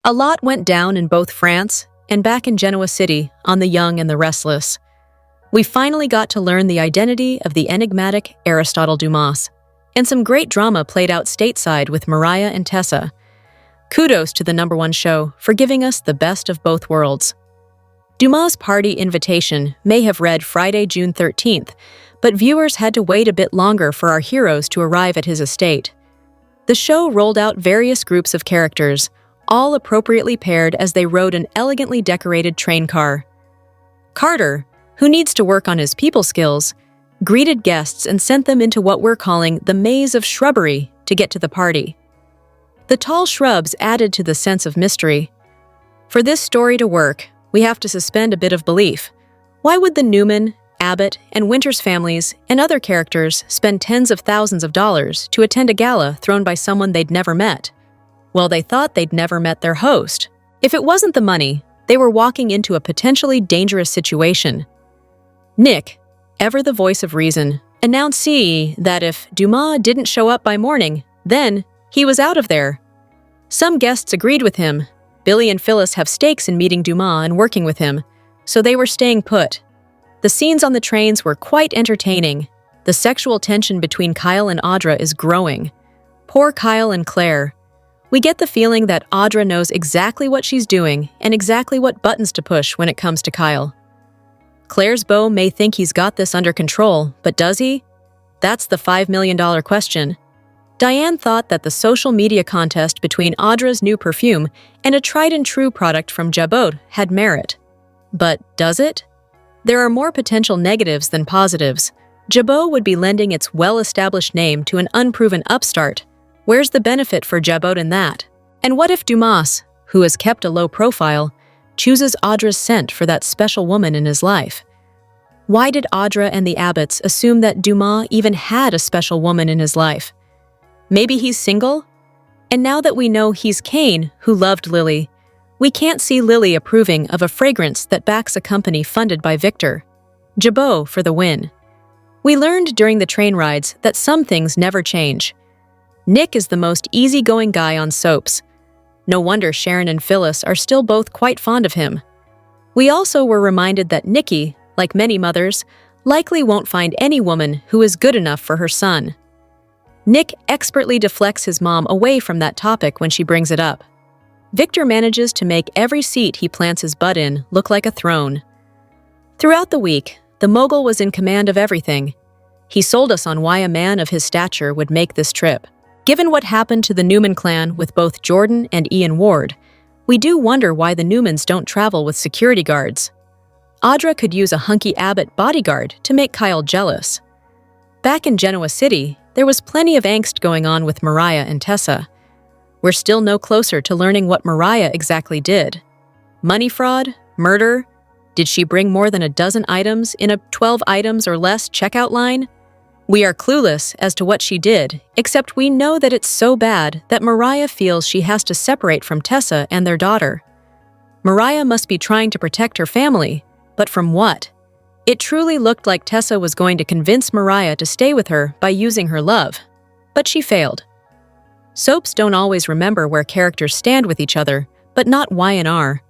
A lot went down in both France and back in Genoa City on the young and the restless. We finally got to learn the identity of the enigmatic Aristotle Dumas, and some great drama played out stateside with Mariah and Tessa. Kudos to the #1 show for giving us the best of both worlds. Dumas' party invitation may have read Friday, June 13th, but viewers had to wait a bit longer for our heroes to arrive at his estate. The show rolled out various groups of characters, all appropriately paired as they rode an elegantly decorated train car. Carter, who needs to work on his people skills, greeted guests and sent them into what we're calling the maze of shrubbery to get to the party. The tall shrubs added to the sense of mystery. For this story to work, we have to suspend a bit of belief. Why would the Newman, Abbott, and Winters families and other characters spend tens of thousands of dollars to attend a gala thrown by someone they'd never met? Well, they thought they'd never met their host. If it wasn't the money, they were walking into a potentially dangerous situation. Nick, ever the voice of reason, announced that if Dumas didn't show up by morning, then he was out of there. Some guests agreed with him. Billy and Phyllis have stakes in meeting Dumas and working with him, so they were staying put. The scenes on the trains were quite entertaining. The sexual tension between Kyle and Audra is growing. Poor Kyle and Claire. We get the feeling that Audra knows exactly what she's doing and exactly what buttons to push when it comes to Kyle. Claire's beau may think he's got this under control, but does he? That's the $5 million question. Diane thought that the social media contest between Audra's new perfume and a tried-and-true product from Jabot had merit. But does it? There are more potential negatives than positives. Jabot would be lending its well-established name to an unproven upstart. Where's the benefit for Jabot in that? And what if Dumas, who has kept a low profile, chooses Audra's scent for that special woman in his life? Why did Audra and the Abbotts assume that Dumas even had a special woman in his life? Maybe he's single? And now that we know he's Cain, who loved Lily, we can't see Lily approving of a fragrance that backs a company funded by Victor. Jabot for the win. We learned during the train rides that some things never change. Nick is the most easygoing guy on soaps. No wonder Sharon and Phyllis are still both quite fond of him. We also were reminded that Nikki, like many mothers, likely won't find any woman who is good enough for her son. Nick expertly deflects his mom away from that topic when she brings it up. Victor manages to make every seat he plants his butt in look like a throne. Throughout the week, the mogul was in command of everything. He sold us on why a man of his stature would make this trip. Given what happened to the Newman clan with both Jordan and Ian Ward, we do wonder why the Newmans don't travel with security guards. Audra could use a hunky Abbott bodyguard to make Kyle jealous. Back in Genoa City, there was plenty of angst going on with Mariah and Tessa. We're still no closer to learning what Mariah exactly did. Money fraud? Murder? Did she bring more than a dozen items in a 12 items or less checkout line? We are clueless as to what she did, except we know that it's so bad that Mariah feels she has to separate from Tessa and their daughter. Mariah must be trying to protect her family, but from what? It truly looked like Tessa was going to convince Mariah to stay with her by using her love, but she failed. Soaps don't always remember where characters stand with each other, but not Y&R.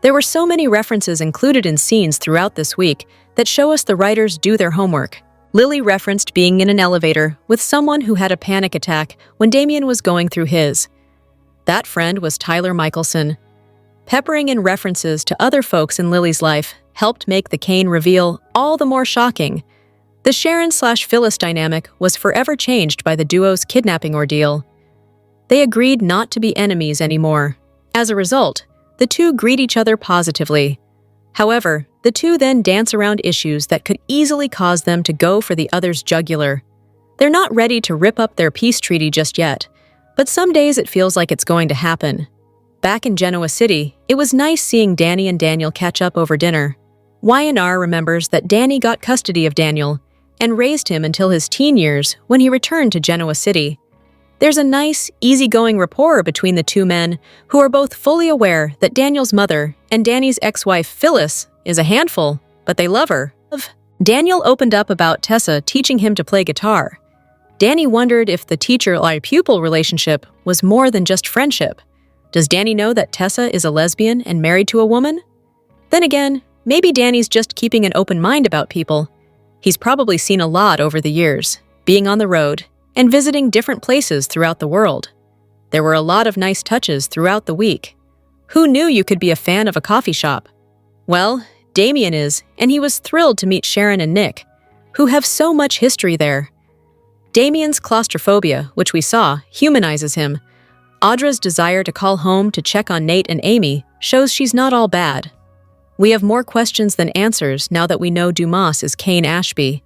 There were so many references included in scenes throughout this week that show us the writers do their homework. Lily referenced being in an elevator with someone who had a panic attack when Damien was going through his. That friend was Tyler Michelson. Peppering in references to other folks in Lily's life helped make the Cain reveal all the more shocking. The Sharon/Phyllis dynamic was forever changed by the duo's kidnapping ordeal. They agreed not to be enemies anymore. As a result, the two greet each other positively. However, the two then dance around issues that could easily cause them to go for the other's jugular. They're not ready to rip up their peace treaty just yet, but some days it feels like it's going to happen. Back in Genoa City, it was nice seeing Danny and Daniel catch up over dinner. Y&R remembers that Danny got custody of Daniel and raised him until his teen years when he returned to Genoa City. There's a nice, easygoing rapport between the two men who are both fully aware that Daniel's mother and Danny's ex-wife Phyllis is a handful, but they love her. Daniel opened up about Tessa teaching him to play guitar. Danny wondered if the teacher-pupil relationship was more than just friendship. Does Danny know that Tessa is a lesbian and married to a woman? Then again, maybe Danny's just keeping an open mind about people. He's probably seen a lot over the years, being on the road and visiting different places throughout the world. There were a lot of nice touches throughout the week. Who knew you could be a fan of a coffee shop? Well, Damien is, and he was thrilled to meet Sharon and Nick, who have so much history there. Damien's claustrophobia, which we saw, humanizes him. Audra's desire to call home to check on Nate and Amy shows she's not all bad. We have more questions than answers now that we know Dumas is Kane Ashby.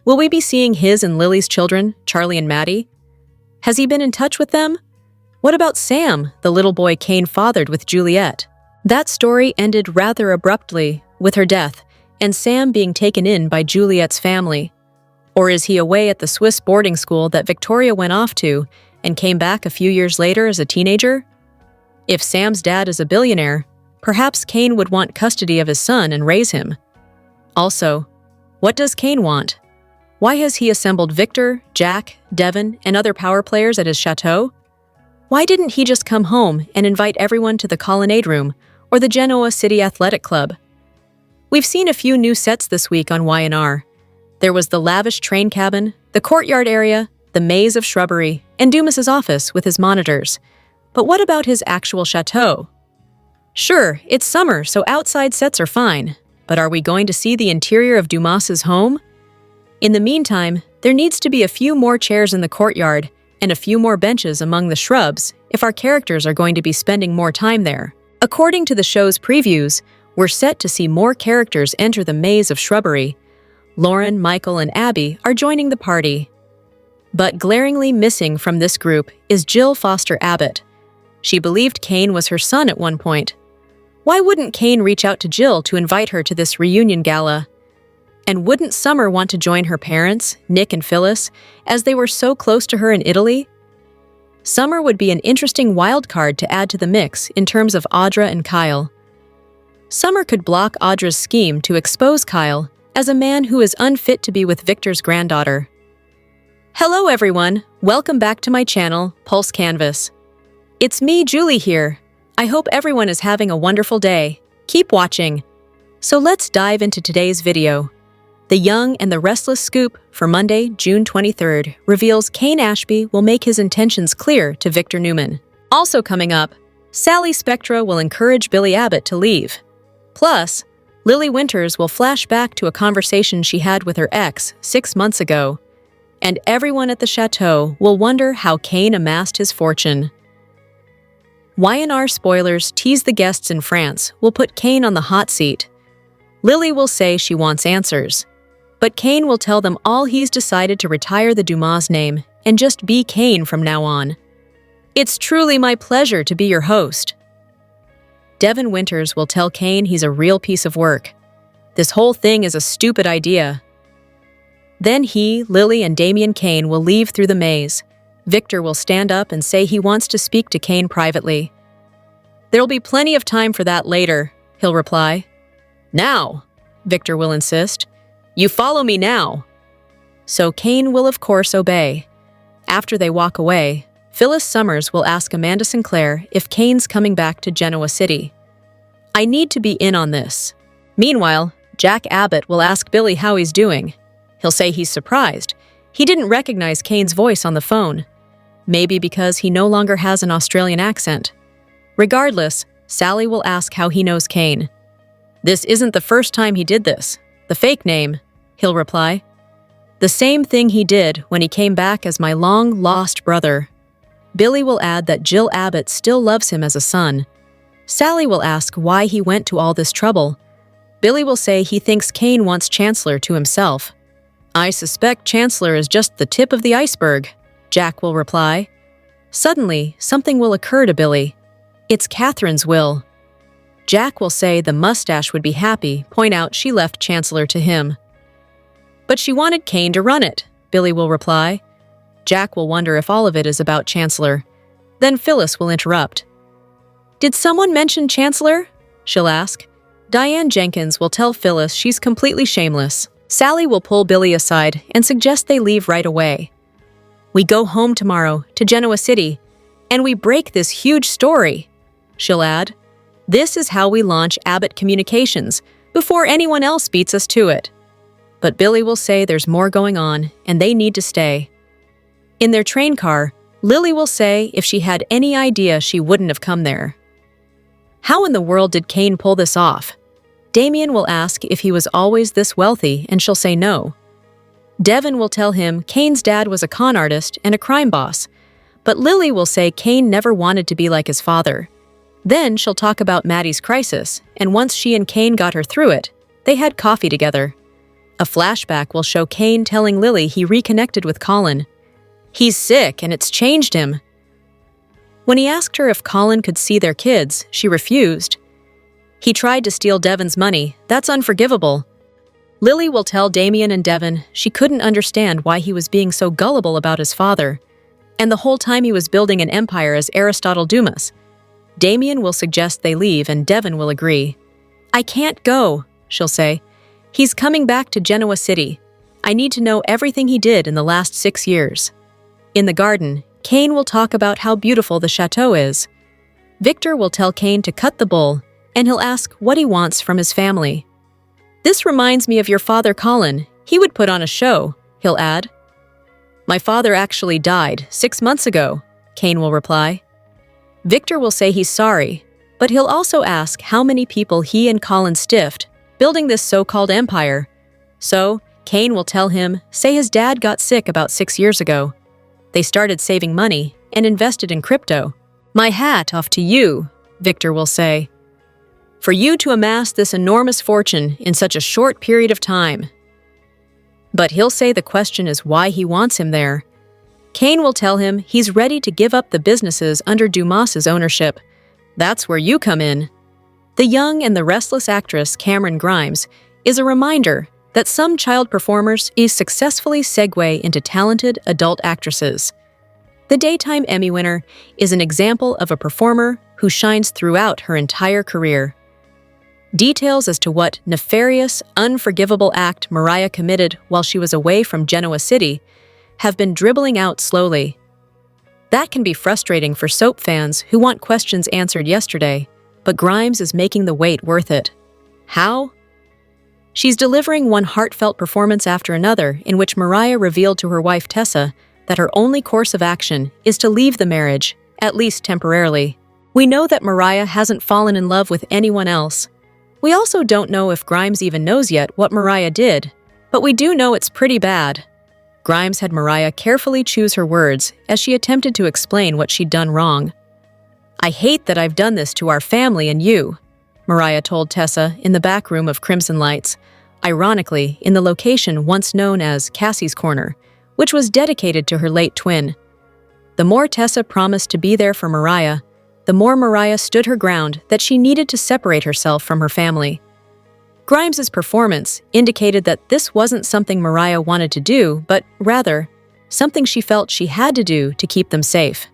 Will we be seeing his and Lily's children, Charlie and Maddie? Has he been in touch with them? What about Sam, the little boy Kane fathered with Juliet? That story ended rather abruptly, with her death, and Sam being taken in by Juliet's family. Or is he away at the Swiss boarding school that Victoria went off to and came back a few years later as a teenager? If Sam's dad is a billionaire, perhaps Kane would want custody of his son and raise him. Also, what does Kane want? Why has he assembled Victor, Jack, Devon, and other power players at his chateau? Why didn't he just come home and invite everyone to the Colonnade Room or the Genoa City Athletic Club? We've seen a few new sets this week on Y&R. There was the lavish train cabin, the courtyard area, the maze of shrubbery, and Dumas's office with his monitors. But what about his actual chateau? Sure, it's summer, so outside sets are fine, but are we going to see the interior of Dumas's home? In the meantime, there needs to be a few more chairs in the courtyard and a few more benches among the shrubs if our characters are going to be spending more time there. According to the show's previews, we're set to see more characters enter the maze of shrubbery. Lauren, Michael, and Abby are joining the party. But glaringly missing from this group is Jill Foster Abbott. She believed Kane was her son at one point. Why wouldn't Kane reach out to Jill to invite her to this reunion gala? And wouldn't Summer want to join her parents, Nick and Phyllis, as they were so close to her in Italy? Summer would be an interesting wild card to add to the mix in terms of Audra and Kyle. Summer could block Audra's scheme to expose Kyle as a man who is unfit to be with Victor's granddaughter. Hello everyone, welcome back to my channel, Pulse Canvas. It's me, Julie here. I hope everyone is having a wonderful day. Keep watching. So let's dive into today's video. The Young and the Restless scoop for Monday, June 23rd, reveals Kane Ashby will make his intentions clear to Victor Newman. Also coming up, Sally Spectra will encourage Billy Abbott to leave. Plus, Lily Winters will flash back to a conversation she had with her ex 6 months ago. And everyone at the chateau will wonder how Kane amassed his fortune. Y&R spoilers tease the guests in France will put Kane on the hot seat. Lily will say she wants answers. But Kane will tell them all he's decided to retire the Dumas name and just be Kane from now on. It's truly my pleasure to be your host. Devon Winters will tell Kane he's a real piece of work. This whole thing is a stupid idea. Then he, Lily, and Damien Kane will leave through the maze. Victor will stand up and say he wants to speak to Kane privately. There'll be plenty of time for that later, he'll reply. Now, Victor will insist. You follow me now. So Kane will of course obey. After they walk away, Phyllis Summers will ask Amanda Sinclair if Kane's coming back to Genoa City. I need to be in on this. Meanwhile, Jack Abbott will ask Billy how he's doing. He'll say he's surprised. He didn't recognize Kane's voice on the phone. Maybe because he no longer has an Australian accent. Regardless, Sally will ask how he knows Kane. This isn't the first time he did this. The fake name, he'll reply. The same thing he did when he came back as my long-lost brother. Billy will add that Jill Abbott still loves him as a son. Sally will ask why he went to all this trouble. Billy will say he thinks Kane wants Chancellor to himself. I suspect Chancellor is just the tip of the iceberg, Jack will reply. Suddenly, something will occur to Billy. It's Catherine's will. Jack will say the mustache would be happy, point out she left Chancellor to him. But she wanted Kane to run it, Billy will reply. Jack will wonder if all of it is about Chancellor. Then Phyllis will interrupt. Did someone mention Chancellor? She'll ask. Diane Jenkins will tell Phyllis she's completely shameless. Sally will pull Billy aside and suggest they leave right away. We go home tomorrow, to Genoa City, and we break this huge story. she'll add. This is how we launch Abbott Communications, before anyone else beats us to it. But Billy will say there's more going on, and they need to stay. In their train car, Lily will say if she had any idea she wouldn't have come there. How in the world did Kane pull this off? Damien will ask if he was always this wealthy, and she'll say no. Devin will tell him Kane's dad was a con artist and a crime boss, but Lily will say Kane never wanted to be like his father. Then she'll talk about Maddie's crisis, and once she and Kane got her through it, they had coffee together. A flashback will show Kane telling Lily he reconnected with Colin. He's sick and it's changed him. When he asked her if Colin could see their kids, she refused. He tried to steal Devin's money. That's unforgivable. Lily will tell Damien and Devin she couldn't understand why he was being so gullible about his father, and the whole time he was building an empire as Aristotle Dumas. Damien will suggest they leave and Devin will agree. I can't go, she'll say. He's coming back to Genoa City. I need to know everything he did in the last 6 years. In the garden, Kane will talk about how beautiful the chateau is. Victor will tell Kane to cut the bull, and he'll ask what he wants from his family. This reminds me of your father, Colin. He would put on a show, he'll add. My father actually died 6 months ago, Kane will reply. Victor will say he's sorry, but he'll also ask how many people he and Colin stiffed, building this so-called empire. So, Kane will tell him, say his dad got sick about 6 years ago. They started saving money and invested in crypto. My hat off to you, Victor will say. For you to amass this enormous fortune in such a short period of time. But he'll say the question is why he wants him there. Kane will tell him he's ready to give up the businesses under Dumas's ownership. That's where you come in. The young and the restless actress Cameron Grimes is a reminder that some child performers successfully segue into talented adult actresses. The Daytime Emmy winner is an example of a performer who shines throughout her entire career. Details as to what nefarious, unforgivable act Mariah committed while she was away from Genoa City have been dribbling out slowly. That can be frustrating for soap fans who want questions answered yesterday, but Grimes is making the wait worth it. How? She's delivering one heartfelt performance after another in which Mariah revealed to her wife Tessa that her only course of action is to leave the marriage, at least temporarily. We know that Mariah hasn't fallen in love with anyone else. We also don't know if Grimes even knows yet what Mariah did, but we do know it's pretty bad. Grimes had Mariah carefully choose her words as she attempted to explain what she'd done wrong. I hate that I've done this to our family and you, Mariah told Tessa in the back room of Crimson Lights, ironically in the location once known as Cassie's Corner, which was dedicated to her late twin. The more Tessa promised to be there for Mariah, the more Mariah stood her ground that she needed to separate herself from her family. Grimes's performance indicated that this wasn't something Mariah wanted to do, but rather, something she felt she had to do to keep them safe.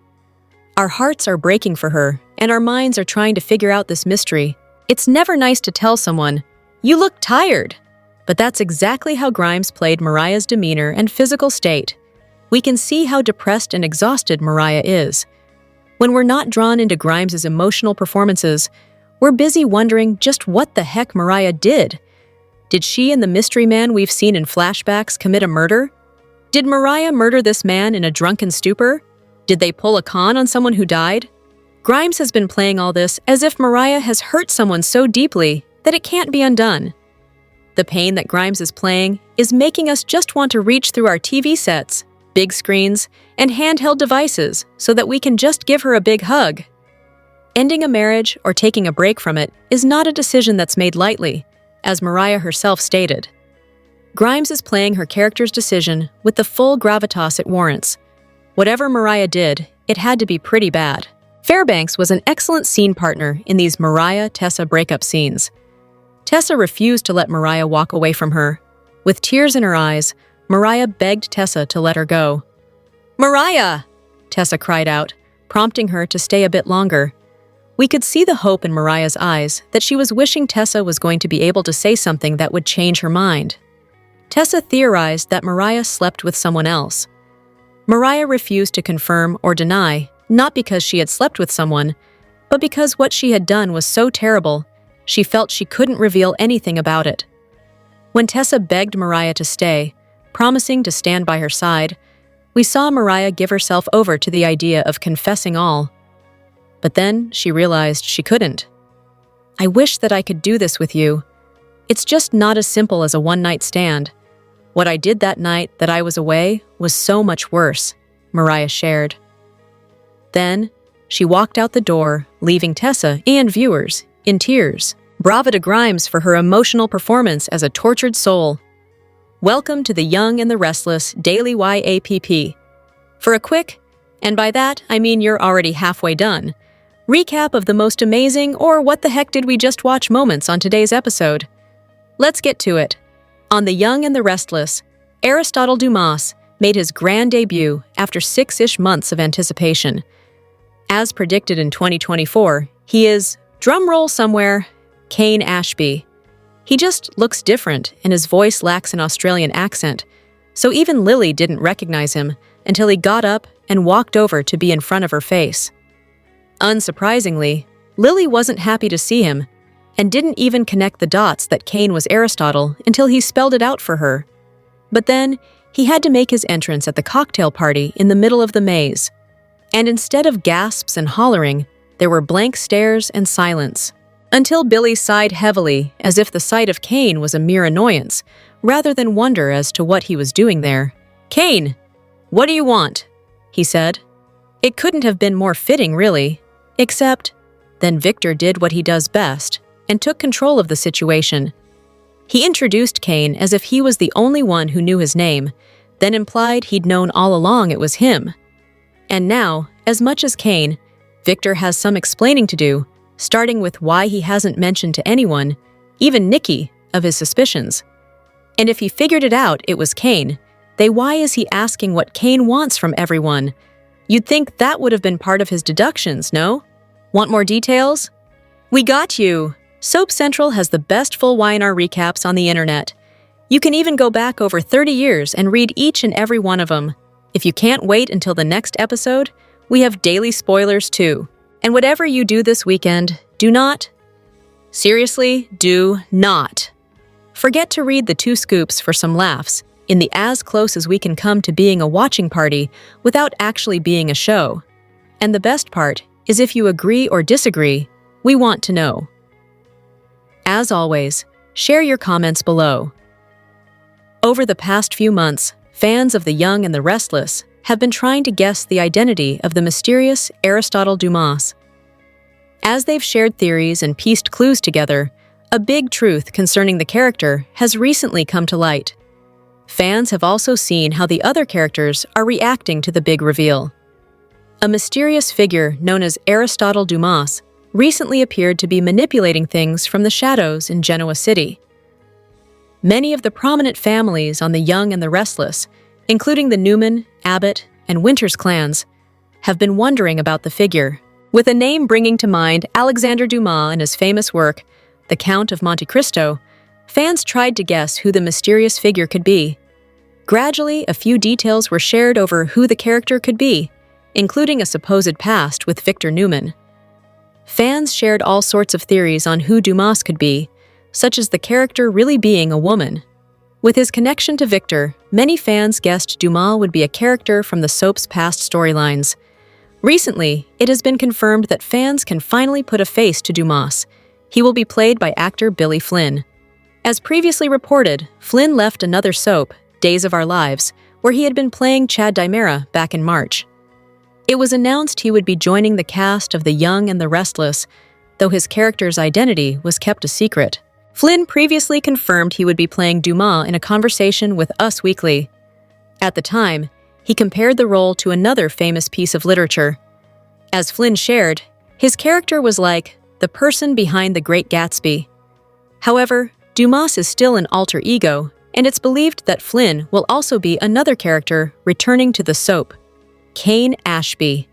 Our hearts are breaking for her, and our minds are trying to figure out this mystery. It's never nice to tell someone, "You look tired," but that's exactly how Grimes played Mariah's demeanor and physical state. We can see how depressed and exhausted Mariah is. When we're not drawn into Grimes's emotional performances, we're busy wondering just what the heck Mariah did. Did she and the mystery man we've seen in flashbacks commit a murder? Did Mariah murder this man in a drunken stupor? Did they pull a con on someone who died? Grimes has been playing all this as if Mariah has hurt someone so deeply that it can't be undone. The pain that Grimes is playing is making us just want to reach through our TV sets, big screens, and handheld devices so that we can just give her a big hug. Ending a marriage or taking a break from it is not a decision that's made lightly, as Mariah herself stated. Grimes is playing her character's decision with the full gravitas it warrants. Whatever Mariah did, it had to be pretty bad. Fairbanks was an excellent scene partner in these Mariah-Tessa breakup scenes. Tessa refused to let Mariah walk away from her. With tears in her eyes, Mariah begged Tessa to let her go. "Mariah!" Tessa cried out, prompting her to stay a bit longer. We could see the hope in Mariah's eyes that she was wishing Tessa was going to be able to say something that would change her mind. Tessa theorized that Mariah slept with someone else. Mariah refused to confirm or deny, not because she had slept with someone, but because what she had done was so terrible, she felt she couldn't reveal anything about it. When Tessa begged Mariah to stay, promising to stand by her side, we saw Mariah give herself over to the idea of confessing all. But then she realized she couldn't. "I wish that I could do this with you. It's just not as simple as a one-night stand. What I did that night that I was away was so much worse," Mariah shared. Then, she walked out the door, leaving Tessa and viewers in tears. Bravo to Grimes for her emotional performance as a tortured soul. Welcome to the Young and the Restless Daily YAPP. For a quick, and by that I mean you're already halfway done, recap of the most amazing or what the heck did we just watch moments on today's episode. Let's get to it. On The Young and the Restless, Aristotle Dumas made his grand debut after 6-ish months of anticipation. As predicted in 2024, he is, drumroll somewhere, Cain Ashby. He just looks different and his voice lacks an Australian accent, so even Lily didn't recognize him until he got up and walked over to be in front of her face. Unsurprisingly, Lily wasn't happy to see him and didn't even connect the dots that Cain was Aristotle until he spelled it out for her. But then, he had to make his entrance at the cocktail party in the middle of the maze. And instead of gasps and hollering, there were blank stares and silence. Until Billy sighed heavily as if the sight of Cain was a mere annoyance, rather than wonder as to what he was doing there. "Cain, what do you want?" he said. It couldn't have been more fitting, really. Except, then Victor did what he does best and took control of the situation. He introduced Cain as if he was the only one who knew his name, then implied he'd known all along it was him. And now, as much as Cain, Victor has some explaining to do, starting with why he hasn't mentioned to anyone, even Nikki, of his suspicions. And if he figured it out it was Cain, then why is he asking what Cain wants from everyone? You'd think that would have been part of his deductions, no? Want more details? We got you! Soap Central has the best full Y&R recaps on the internet. You can even go back over 30 years and read each and every one of them. If you can't wait until the next episode, we have daily spoilers too. And whatever you do this weekend, do not, seriously, do not forget to read the 2 scoops for some laughs, in the as close as we can come to being a watching party without actually being a show. And the best part is if you agree or disagree, we want to know. As always, share your comments below. Over the past few months, fans of The Young and the Restless have been trying to guess the identity of the mysterious Aristotle Dumas. As they've shared theories and pieced clues together, a big truth concerning the character has recently come to light. Fans have also seen how the other characters are reacting to the big reveal. A mysterious figure known as Aristotle Dumas recently appeared to be manipulating things from the shadows in Genoa City. Many of the prominent families on The Young and the Restless, including the Newman, Abbott, and Winters clans, have been wondering about the figure, with a name bringing to mind Alexander Dumas and his famous work, The Count of Monte Cristo. Fans tried to guess who the mysterious figure could be. Gradually, a few details were shared over who the character could be, including a supposed past with Victor Newman. Fans shared all sorts of theories on who Dumas could be, such as the character really being a woman. With his connection to Victor, many fans guessed Dumas would be a character from the soap's past storylines. Recently, it has been confirmed that fans can finally put a face to Dumas. He will be played by actor Billy Flynn. As previously reported, Flynn left another soap, Days of Our Lives, where he had been playing Chad Dimera back in March. It was announced he would be joining the cast of The Young and the Restless, though his character's identity was kept a secret. Flynn previously confirmed he would be playing Dumas in a conversation with Us Weekly. At the time, he compared the role to another famous piece of literature. As Flynn shared, his character was like the person behind The Great Gatsby. However, Dumas is still an alter ego, and it's believed that Flynn will also be another character returning to the soap, Cain Ashby.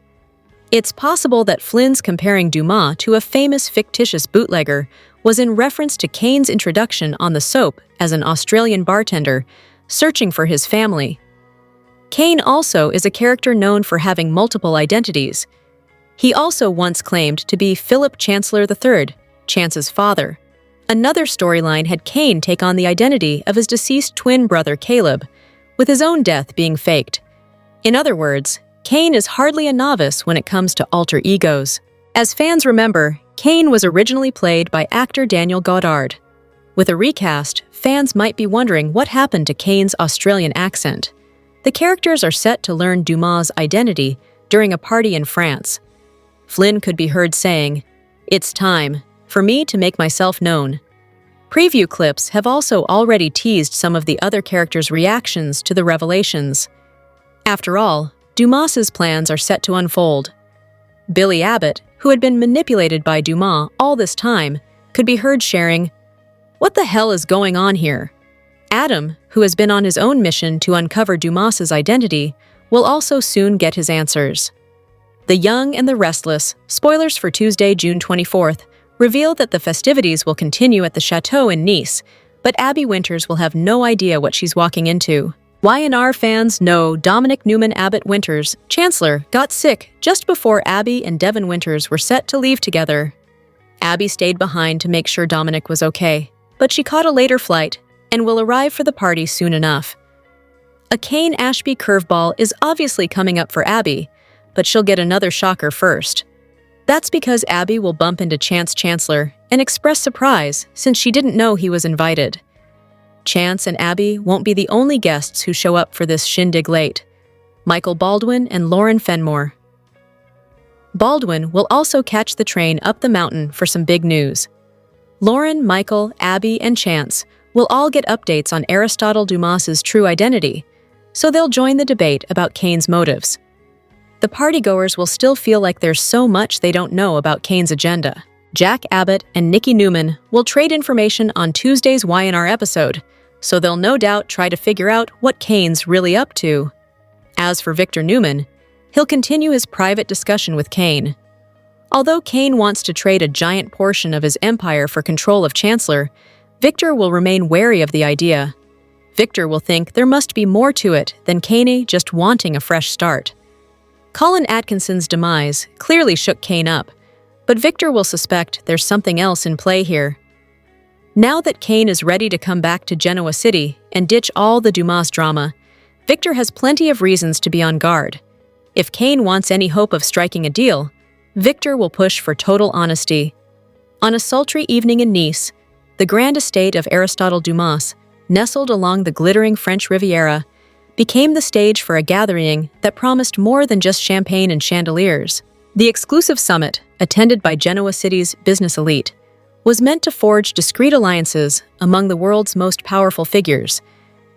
It's possible that Flynn's comparing Dumas to a famous fictitious bootlegger was in reference to Cain's introduction on the soap as an Australian bartender, searching for his family. Cain also is a character known for having multiple identities. He also once claimed to be Philip Chancellor III, Chance's father. Another storyline had Cain take on the identity of his deceased twin brother Caleb, with his own death being faked. In other words, Cain is hardly a novice when it comes to alter egos. As fans remember, Cain was originally played by actor Daniel Goddard. With a recast, fans might be wondering what happened to Cain's Australian accent. The characters are set to learn Dumas' identity during a party in France. Flynn could be heard saying, "It's time for me to make myself known." Preview clips have also already teased some of the other characters' reactions to the revelations. After all, Dumas's plans are set to unfold. Billy Abbott, who had been manipulated by Dumas all this time, could be heard sharing, "What the hell is going on here?" Adam, who has been on his own mission to uncover Dumas's identity, will also soon get his answers. The Young and the Restless, spoilers for Tuesday, June 24th, reveal that the festivities will continue at the chateau in Nice, but Abby Winters will have no idea what she's walking into. Y&R fans know Dominic Newman Abbott Winters, Chancellor, got sick just before Abby and Devin Winters were set to leave together. Abby stayed behind to make sure Dominic was okay, but she caught a later flight and will arrive for the party soon enough. A Cain Ashby curveball is obviously coming up for Abby, but she'll get another shocker first. That's because Abby will bump into Chancellor and express surprise since she didn't know he was invited. Chance and Abby won't be the only guests who show up for this shindig late. Michael Baldwin and Lauren Fenmore. Baldwin will also catch the train up the mountain for some big news. Lauren, Michael, Abby, and Chance will all get updates on Aristotle Dumas's true identity, so they'll join the debate about Cain's motives. The partygoers will still feel like there's so much they don't know about Cain's agenda. Jack Abbott and Nikki Newman will trade information on Tuesday's Y&R episode, so they'll no doubt try to figure out what Cain's really up to. As for Victor Newman, he'll continue his private discussion with Cain. Although Cain wants to trade a giant portion of his empire for control of Chancellor, Victor will remain wary of the idea. Victor will think there must be more to it than Cain just wanting a fresh start. Colin Atkinson's demise clearly shook Cain up, but Victor will suspect there's something else in play here. Now that Cain is ready to come back to Genoa City and ditch all the Dumas drama, Victor has plenty of reasons to be on guard. If Cain wants any hope of striking a deal, Victor will push for total honesty. On a sultry evening in Nice, the grand estate of Aristotle Dumas, nestled along the glittering French Riviera, became the stage for a gathering that promised more than just champagne and chandeliers. The exclusive summit, attended by Genoa City's business elite, was meant to forge discreet alliances among the world's most powerful figures.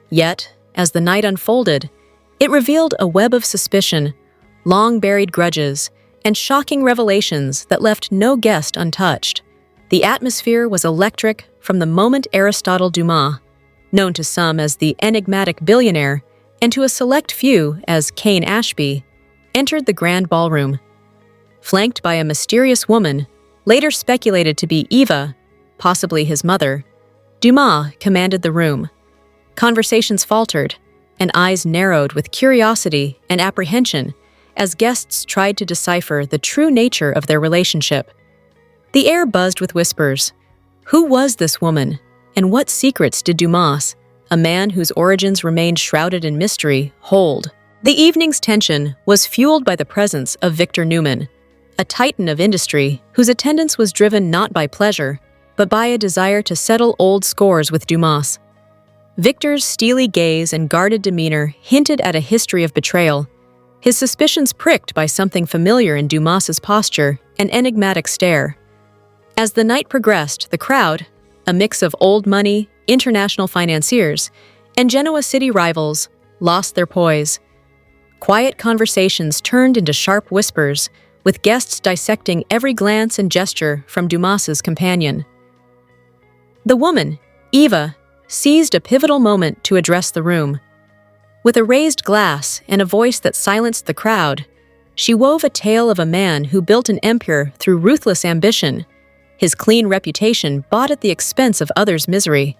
Yet, as the night unfolded, it revealed a web of suspicion, long-buried grudges, and shocking revelations that left no guest untouched. The atmosphere was electric from the moment Aristotle Dumas, known to some as the enigmatic billionaire, and to a select few as Cain Ashby, entered the grand ballroom. Flanked by a mysterious woman, later speculated to be Eva, possibly his mother, Dumas commanded the room. Conversations faltered, and eyes narrowed with curiosity and apprehension as guests tried to decipher the true nature of their relationship. The air buzzed with whispers. Who was this woman, and what secrets did Dumas, a man whose origins remained shrouded in mystery, hold? The evening's tension was fueled by the presence of Victor Newman, a titan of industry whose attendance was driven not by pleasure, but by a desire to settle old scores with Dumas. Victor's steely gaze and guarded demeanor hinted at a history of betrayal, his suspicions pricked by something familiar in Dumas's posture and enigmatic stare. As the night progressed, the crowd, a mix of old money, international financiers, and Genoa City rivals, lost their poise. Quiet conversations turned into sharp whispers, with guests dissecting every glance and gesture from Dumas's companion. The woman, Eva, seized a pivotal moment to address the room. With a raised glass and a voice that silenced the crowd, she wove a tale of a man who built an empire through ruthless ambition, his clean reputation bought at the expense of others' misery.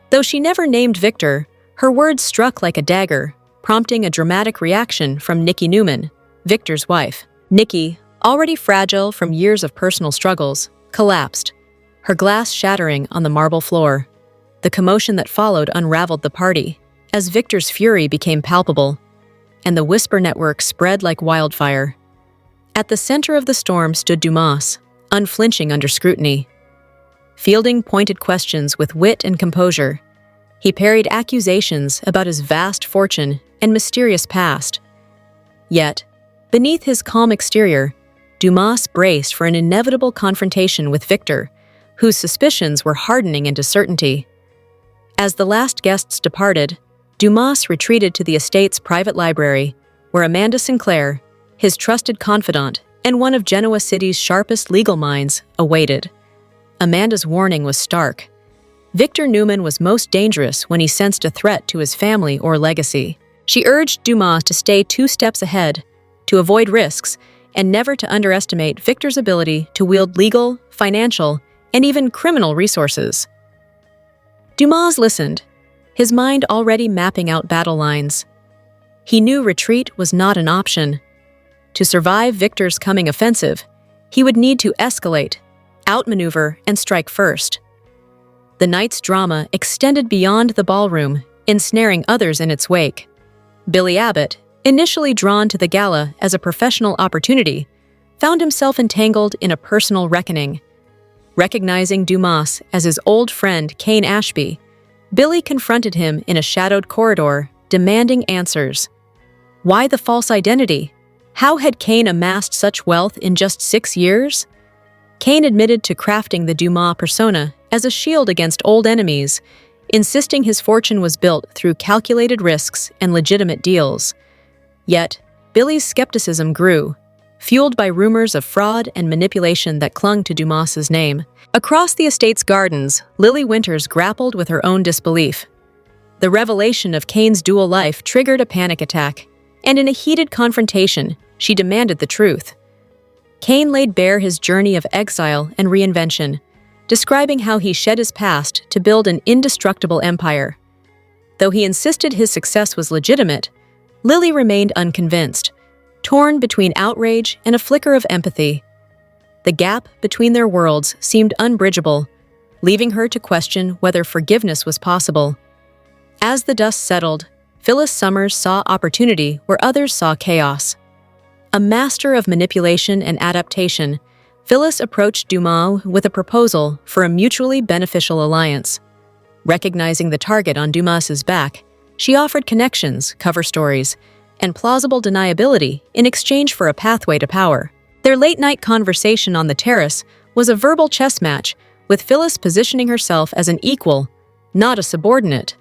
Though she never named Victor, her words struck like a dagger, prompting a dramatic reaction from Nikki Newman, Victor's wife. Nikki, already fragile from years of personal struggles, collapsed, her glass shattering on the marble floor. The commotion that followed unraveled the party, as Victor's fury became palpable, and the whisper network spread like wildfire. At the center of the storm stood Dumas, unflinching under scrutiny. Fielding pointed questions with wit and composure, he parried accusations about his vast fortune and mysterious past. Yet, beneath his calm exterior, Dumas braced for an inevitable confrontation with Victor, whose suspicions were hardening into certainty. As the last guests departed, Dumas retreated to the estate's private library, where Amanda Sinclair, his trusted confidant and one of Genoa City's sharpest legal minds, awaited. Amanda's warning was stark. Victor Newman was most dangerous when he sensed a threat to his family or legacy. She urged Dumas to stay 2 steps ahead, to avoid risks, and never to underestimate Victor's ability to wield legal, financial, and even criminal resources. Dumas listened, his mind already mapping out battle lines. He knew retreat was not an option. To survive Victor's coming offensive, he would need to escalate, outmaneuver, and strike first. The night's drama extended beyond the ballroom, ensnaring others in its wake. Billy Abbott, initially drawn to the gala as a professional opportunity, found himself entangled in a personal reckoning. Recognizing Dumas as his old friend Cain Ashby, Billy confronted him in a shadowed corridor, demanding answers. Why the false identity? How had Cain amassed such wealth in just 6 years? Cain admitted to crafting the Dumas persona as a shield against old enemies, insisting his fortune was built through calculated risks and legitimate deals. Yet, Billy's skepticism grew, fueled by rumors of fraud and manipulation that clung to Dumas's name. Across the estate's gardens, Lily Winters grappled with her own disbelief. The revelation of Cain's dual life triggered a panic attack, and in a heated confrontation, she demanded the truth. Cain laid bare his journey of exile and reinvention, describing how he shed his past to build an indestructible empire. Though he insisted his success was legitimate, Lily remained unconvinced, torn between outrage and a flicker of empathy. The gap between their worlds seemed unbridgeable, leaving her to question whether forgiveness was possible. As the dust settled, Phyllis Summers saw opportunity where others saw chaos. A master of manipulation and adaptation, Phyllis approached Dumas with a proposal for a mutually beneficial alliance. Recognizing the target on Dumas's back, she offered connections, cover stories, and plausible deniability in exchange for a pathway to power. Their late-night conversation on the terrace was a verbal chess match, with Phyllis positioning herself as an equal, not a subordinate.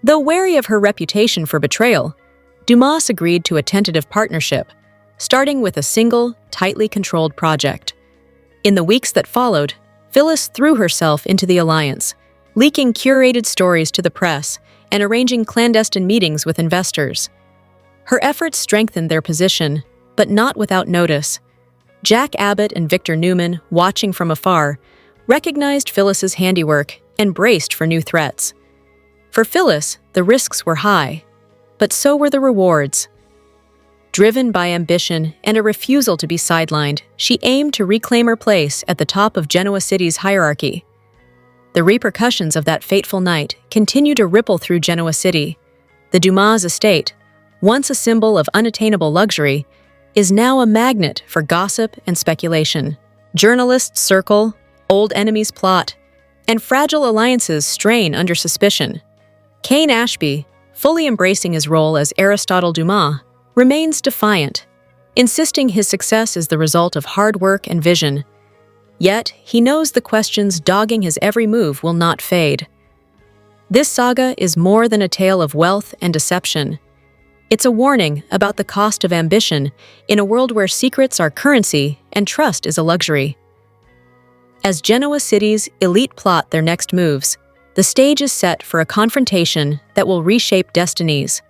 Though wary of her reputation for betrayal, Dumas agreed to a tentative partnership, starting with a single, tightly controlled project. In the weeks that followed, Phyllis threw herself into the alliance, leaking curated stories to the press and arranging clandestine meetings with investors. Her efforts strengthened their position, but not without notice. Jack Abbott and Victor Newman, watching from afar, recognized Phyllis's handiwork and braced for new threats. For Phyllis, the risks were high, but so were the rewards. Driven by ambition and a refusal to be sidelined, she aimed to reclaim her place at the top of Genoa City's hierarchy. The repercussions of that fateful night continue to ripple through Genoa City. The Dumas estate, once a symbol of unattainable luxury, is now a magnet for gossip and speculation. Journalists circle, old enemies plot, and fragile alliances strain under suspicion. Cain Ashby, fully embracing his role as Aristotle Dumas, remains defiant, insisting his success is the result of hard work and vision. Yet, he knows the questions dogging his every move will not fade. This saga is more than a tale of wealth and deception. It's a warning about the cost of ambition in a world where secrets are currency and trust is a luxury. As Genoa City's elite plot their next moves, the stage is set for a confrontation that will reshape destinies.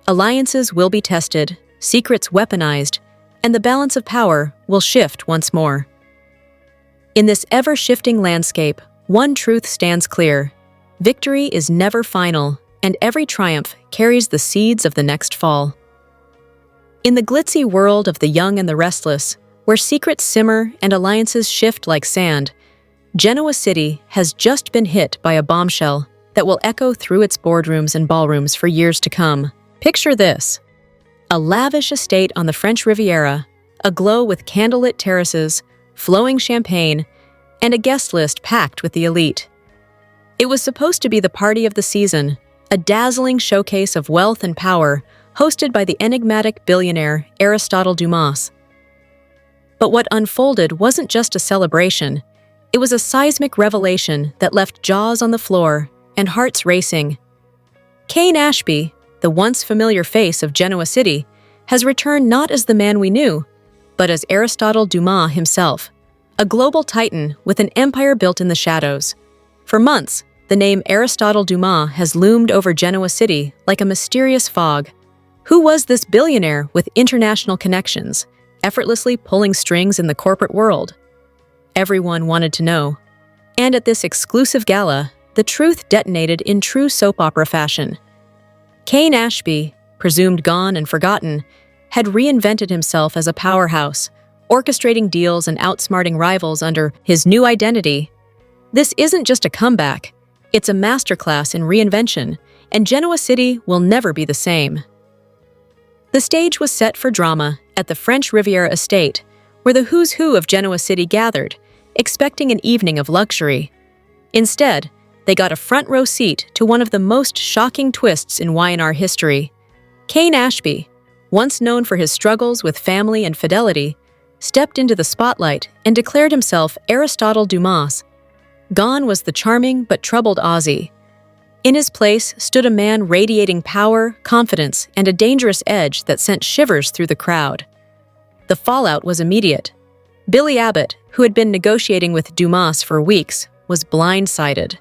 Alliances will be tested, secrets weaponized, and the balance of power will shift once more. In this ever-shifting landscape, one truth stands clear: victory is never final, and every triumph carries the seeds of the next fall. In the glitzy world of the young and the restless, where secrets simmer and alliances shift like sand, Genoa City has just been hit by a bombshell that will echo through its boardrooms and ballrooms for years to come. Picture this: a lavish estate on the French Riviera, aglow with candlelit terraces, flowing champagne, and a guest list packed with the elite. It was supposed to be the party of the season, a dazzling showcase of wealth and power hosted by the enigmatic billionaire Aristotle Dumas. But what unfolded wasn't just a celebration. It was a seismic revelation that left jaws on the floor and hearts racing. Kane Ashby, the once familiar face of Genoa City, has returned not as the man we knew, but as Aristotle Dumas himself, a global titan with an empire built in the shadows. For months, the name Aristotle Dumas has loomed over Genoa City like a mysterious fog. Who was this billionaire with international connections, effortlessly pulling strings in the corporate world? Everyone wanted to know. And at this exclusive gala, the truth detonated in true soap opera fashion. Kane Ashby, presumed gone and forgotten, had reinvented himself as a powerhouse, orchestrating deals and outsmarting rivals under his new identity. This isn't just a comeback, it's a masterclass in reinvention, and Genoa City will never be the same. The stage was set for drama at the French Riviera estate, where the who's who of Genoa City gathered, expecting an evening of luxury. Instead, they got a front row seat to one of the most shocking twists in Y&R history. Kane Ashby, once known for his struggles with family and fidelity, stepped into the spotlight and declared himself Aristotle Dumas. Gone was the charming but troubled Aussie. In his place stood a man radiating power, confidence, and a dangerous edge that sent shivers through the crowd. The fallout was immediate. Billy Abbott, who had been negotiating with Dumas for weeks, was blindsided.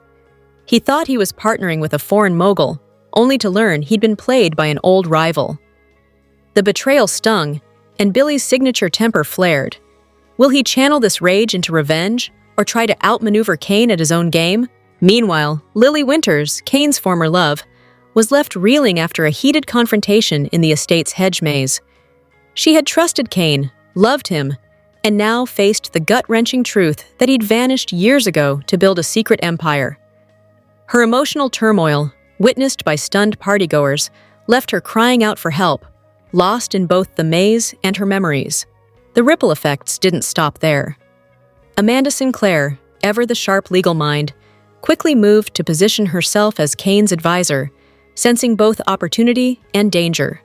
He thought he was partnering with a foreign mogul, only to learn he'd been played by an old rival. The betrayal stung, and Billy's signature temper flared. Will he channel this rage into revenge, or try to outmaneuver Kane at his own game? Meanwhile, Lily Winters, Kane's former love, was left reeling after a heated confrontation in the estate's hedge maze. She had trusted Kane, loved him, and now faced the gut-wrenching truth that he'd vanished years ago to build a secret empire. Her emotional turmoil, witnessed by stunned partygoers, left her crying out for help, lost in both the maze and her memories. The ripple effects didn't stop there. Amanda Sinclair, ever the sharp legal mind, quickly moved to position herself as Kane's advisor, sensing both opportunity and danger.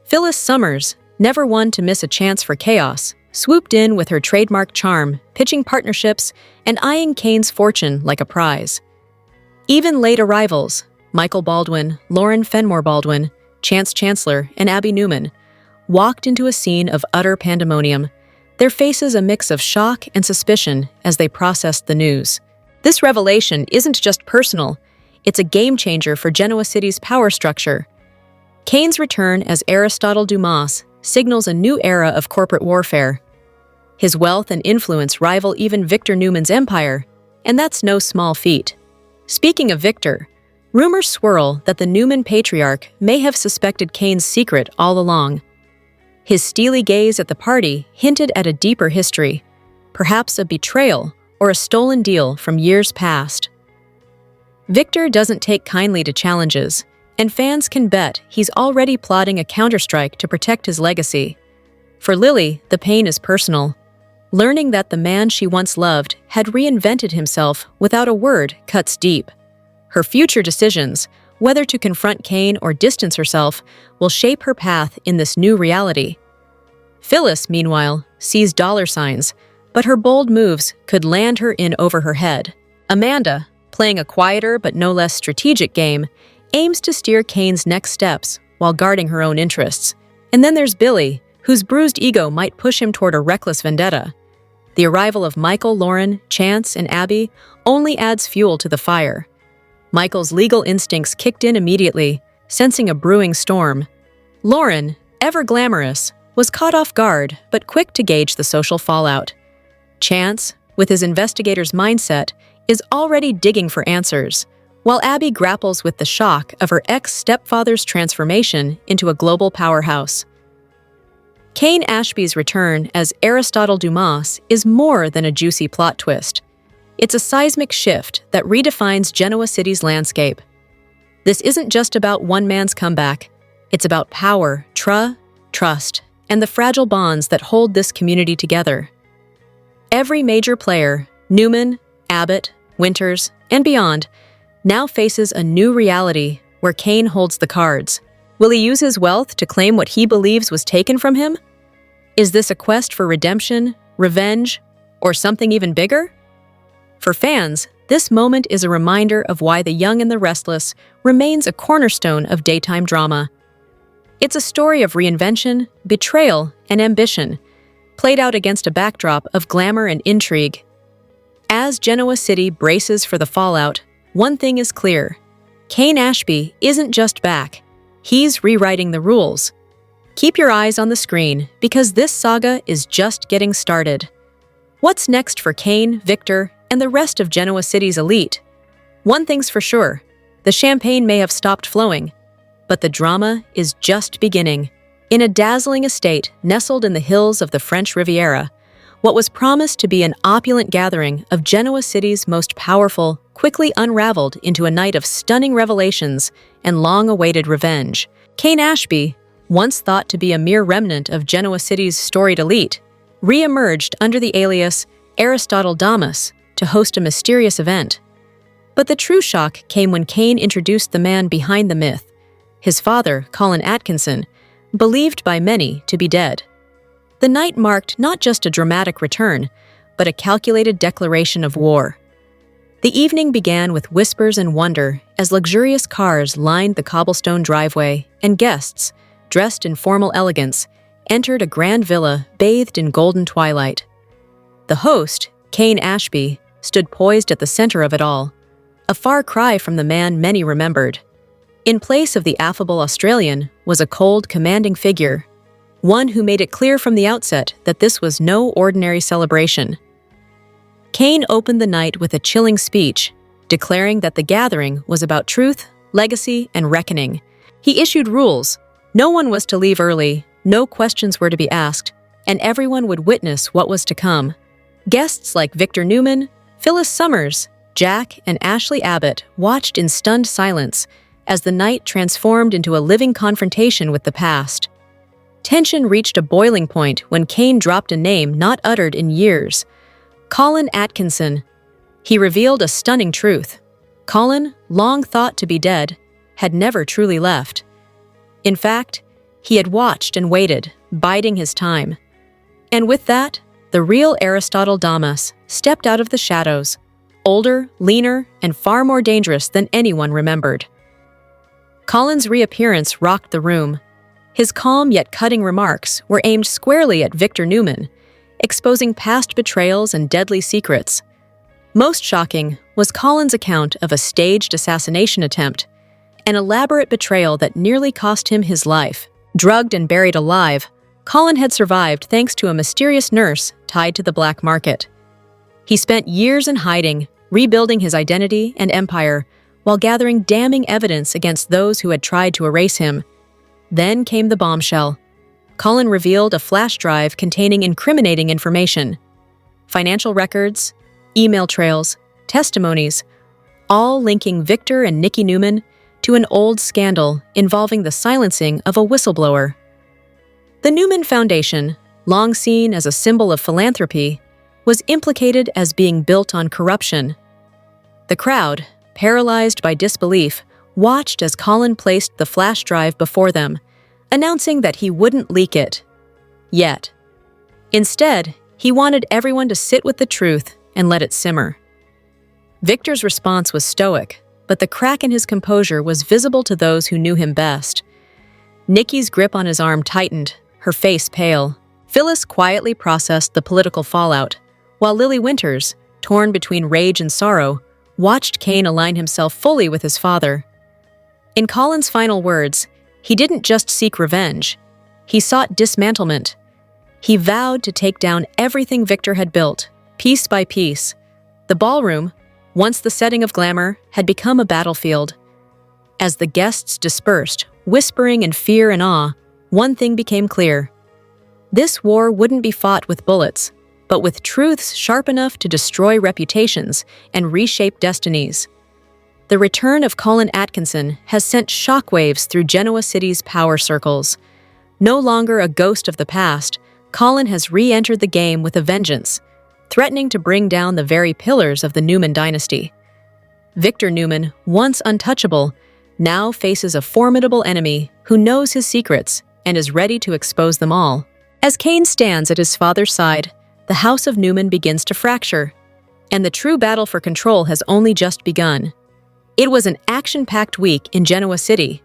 Phyllis Summers, never one to miss a chance for chaos, swooped in with her trademark charm, pitching partnerships and eyeing Kane's fortune like a prize. Even late arrivals, Michael Baldwin, Lauren Fenmore Baldwin, Chancellor, and Abby Newman, walked into a scene of utter pandemonium, their faces a mix of shock and suspicion as they processed the news. This revelation isn't just personal, it's a game-changer for Genoa City's power structure. Kane's return as Aristotle Dumas signals a new era of corporate warfare. His wealth and influence rival even Victor Newman's empire, and that's no small feat. Speaking of Victor, rumors swirl that the Newman patriarch may have suspected Kane's secret all along. His steely gaze at the party hinted at a deeper history, perhaps a betrayal or a stolen deal from years past. Victor doesn't take kindly to challenges, and fans can bet he's already plotting a counterstrike to protect his legacy. For Lily, the pain is personal. Learning that the man she once loved had reinvented himself without a word cuts deep. Her future decisions, whether to confront Kane or distance herself, will shape her path in this new reality. Phyllis, meanwhile, sees dollar signs, but her bold moves could land her in over her head. Amanda, playing a quieter but no less strategic game, aims to steer Kane's next steps while guarding her own interests. And then there's Billy, whose bruised ego might push him toward a reckless vendetta. The arrival of Michael, Lauren, Chance, and Abby only adds fuel to the fire. Michael's legal instincts kicked in immediately, sensing a brewing storm. Lauren, ever glamorous, was caught off guard but quick to gauge the social fallout. Chance, with his investigator's mindset, is already digging for answers, while Abby grapples with the shock of her ex-stepfather's transformation into a global powerhouse. Kane Ashby's return as Aristotle Dumas is more than a juicy plot twist. It's a seismic shift that redefines Genoa City's landscape. This isn't just about one man's comeback. It's about power, trust, and the fragile bonds that hold this community together. Every major player, Newman, Abbott, Winters, and beyond, now faces a new reality where Kane holds the cards. Will he use his wealth to claim what he believes was taken from him? Is this a quest for redemption, revenge, or something even bigger? For fans, this moment is a reminder of why The Young and the Restless remains a cornerstone of daytime drama. It's a story of reinvention, betrayal, and ambition, played out against a backdrop of glamour and intrigue. As Genoa City braces for the fallout, one thing is clear. Kane Ashby isn't just back. He's rewriting the rules. Keep your eyes on the screen, because this saga is just getting started. What's next for Kane, Victor, and the rest of Genoa City's elite? One thing's for sure, the champagne may have stopped flowing, but the drama is just beginning. In a dazzling estate nestled in the hills of the French Riviera, what was promised to be an opulent gathering of Genoa City's most powerful quickly unraveled into a night of stunning revelations and long-awaited revenge. Kane Ashby, once thought to be a mere remnant of Genoa City's storied elite, re-emerged under the alias Aristotle Dumas to host a mysterious event. But the true shock came when Kane introduced the man behind the myth, his father, Colin Atkinson, believed by many to be dead. The night marked not just a dramatic return, but a calculated declaration of war. The evening began with whispers and wonder as luxurious cars lined the cobblestone driveway and guests, dressed in formal elegance, entered a grand villa bathed in golden twilight. The host, Kane Ashby, stood poised at the center of it all, a far cry from the man many remembered. In place of the affable Australian was a cold, commanding figure, one who made it clear from the outset that this was no ordinary celebration. Kane opened the night with a chilling speech, declaring that the gathering was about truth, legacy, and reckoning. He issued rules. No one was to leave early, no questions were to be asked, and everyone would witness what was to come. Guests like Victor Newman, Phyllis Summers, Jack, and Ashley Abbott watched in stunned silence as the night transformed into a living confrontation with the past. Tension reached a boiling point when Kane dropped a name not uttered in years: Colin Atkinson. He revealed a stunning truth. Colin, long thought to be dead, had never truly left. In fact, he had watched and waited, biding his time. And with that, the real Aristotle Dumas stepped out of the shadows, older, leaner, and far more dangerous than anyone remembered. Colin's reappearance rocked the room. His calm yet cutting remarks were aimed squarely at Victor Newman, exposing past betrayals and deadly secrets. Most shocking was Colin's account of a staged assassination attempt, an elaborate betrayal that nearly cost him his life. Drugged and buried alive, Colin had survived thanks to a mysterious nurse tied to the black market. He spent years in hiding, rebuilding his identity and empire, while gathering damning evidence against those who had tried to erase him. Then came the bombshell. Colin revealed a flash drive containing incriminating information. Financial records, email trails, testimonies, all linking Victor and Nikki Newman to an old scandal involving the silencing of a whistleblower. The Newman Foundation, long seen as a symbol of philanthropy, was implicated as being built on corruption. The crowd, paralyzed by disbelief, watched as Colin placed the flash drive before them, announcing that he wouldn't leak it. Yet. Instead, he wanted everyone to sit with the truth and let it simmer. Victor's response was stoic, but the crack in his composure was visible to those who knew him best. Nikki's grip on his arm tightened, her face pale. Phyllis quietly processed the political fallout, while Lily Winters, torn between rage and sorrow, watched Kane align himself fully with his father. In Colin's final words, he didn't just seek revenge. He sought dismantlement. He vowed to take down everything Victor had built, piece by piece. The ballroom, once the setting of glamour, had become a battlefield. As the guests dispersed, whispering in fear and awe, one thing became clear. This war wouldn't be fought with bullets, but with truths sharp enough to destroy reputations and reshape destinies. The return of Colin Atkinson has sent shockwaves through Genoa City's power circles. No longer a ghost of the past, Colin has re-entered the game with a vengeance, threatening to bring down the very pillars of the Newman dynasty. Victor Newman, once untouchable, now faces a formidable enemy who knows his secrets and is ready to expose them all. As Kane stands at his father's side, the House of Newman begins to fracture, and the true battle for control has only just begun. It was an action-packed week in Genoa City.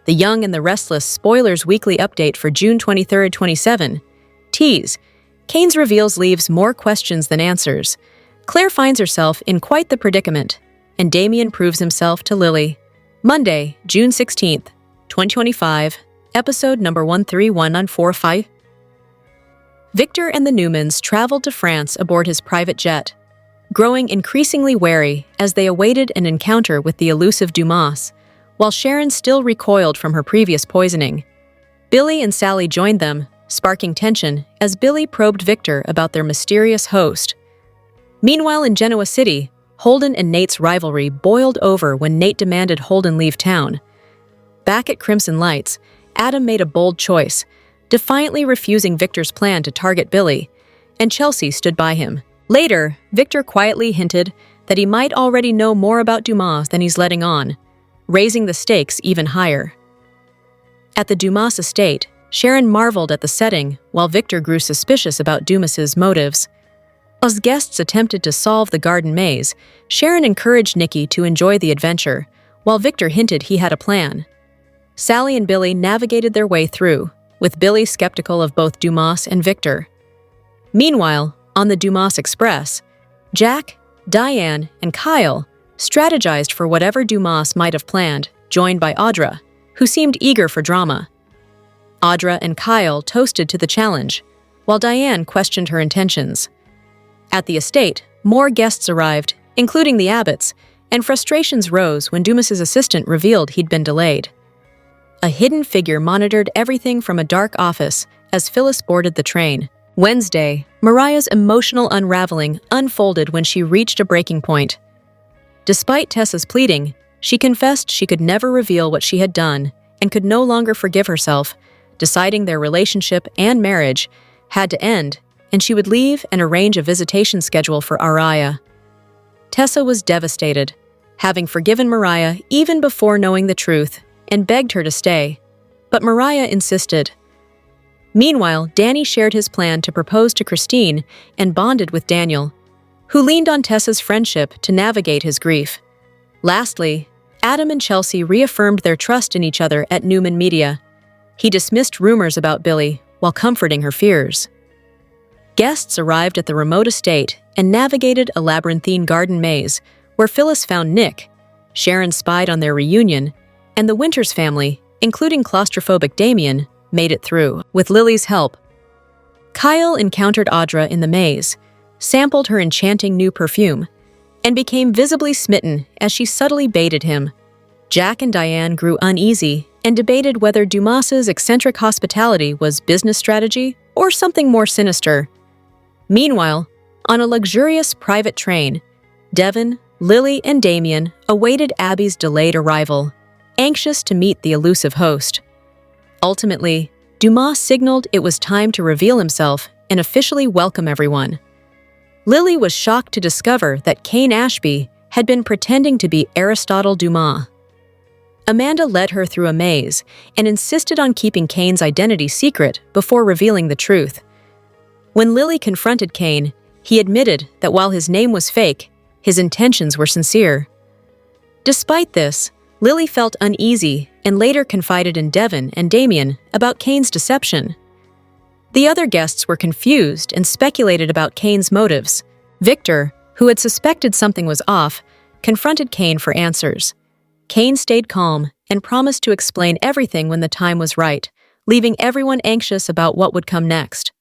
The Young and the Restless Spoilers Weekly Update for June 23, 27. Tease. Kane's reveals leaves more questions than answers. Claire finds herself in quite the predicament, and Damien proves himself to Lily. Monday, June 16, 2025, episode number 13145. Victor and the Newmans traveled to France aboard his private jet, growing increasingly wary as they awaited an encounter with the elusive Dumas, while Sharon still recoiled from her previous poisoning. Billy and Sally joined them, sparking tension as Billy probed Victor about their mysterious host. Meanwhile in Genoa City, Holden and Nate's rivalry boiled over when Nate demanded Holden leave town. Back at Crimson Lights, Adam made a bold choice, defiantly refusing Victor's plan to target Billy, and Chelsea stood by him. Later, Victor quietly hinted that he might already know more about Dumas than he's letting on, raising the stakes even higher. At the Dumas estate, Sharon marveled at the setting while Victor grew suspicious about Dumas's motives. As guests attempted to solve the garden maze, Sharon encouraged Nikki to enjoy the adventure, while Victor hinted he had a plan. Sally and Billy navigated their way through, with Billy skeptical of both Dumas and Victor. Meanwhile, on the Dumas Express, Jack, Diane, and Kyle strategized for whatever Dumas might have planned, joined by Audra, who seemed eager for drama. Audra and Kyle toasted to the challenge, while Diane questioned her intentions. At the estate, more guests arrived, including the Abbotts, and frustrations rose when Dumas's assistant revealed he'd been delayed. A hidden figure monitored everything from a dark office as Phyllis boarded the train. Wednesday, Mariah's emotional unraveling unfolded when she reached a breaking point. Despite Tessa's pleading, she confessed she could never reveal what she had done and could no longer forgive herself, deciding their relationship and marriage had to end, and she would leave and arrange a visitation schedule for Araya. Tessa was devastated, having forgiven Mariah even before knowing the truth, and begged her to stay, but Mariah insisted. Meanwhile, Danny shared his plan to propose to Christine and bonded with Daniel, who leaned on Tessa's friendship to navigate his grief. Lastly, Adam and Chelsea reaffirmed their trust in each other at Newman Media. He dismissed rumors about Billy while comforting her fears. Guests arrived at the remote estate and navigated a labyrinthine garden maze where Phyllis found Nick. Sharon spied on their reunion, and the Winters family, including claustrophobic Damien, made it through. With Lily's help, Kyle encountered Audra in the maze, sampled her enchanting new perfume, and became visibly smitten as she subtly baited him. Jack and Diane grew uneasy and debated whether Dumas's eccentric hospitality was business strategy or something more sinister. Meanwhile, on a luxurious private train, Devon, Lily, and Damien awaited Abby's delayed arrival, anxious to meet the elusive host. Ultimately, Dumas signaled it was time to reveal himself and officially welcome everyone. Lily was shocked to discover that Kane Ashby had been pretending to be Aristotle Dumas. Amanda led her through a maze and insisted on keeping Kane's identity secret before revealing the truth. When Lily confronted Kane, he admitted that while his name was fake, his intentions were sincere. Despite this, Lily felt uneasy and later confided in Devon and Damien about Kane's deception. The other guests were confused and speculated about Kane's motives. Victor, who had suspected something was off, confronted Kane for answers. Kane stayed calm and promised to explain everything when the time was right, leaving everyone anxious about what would come next.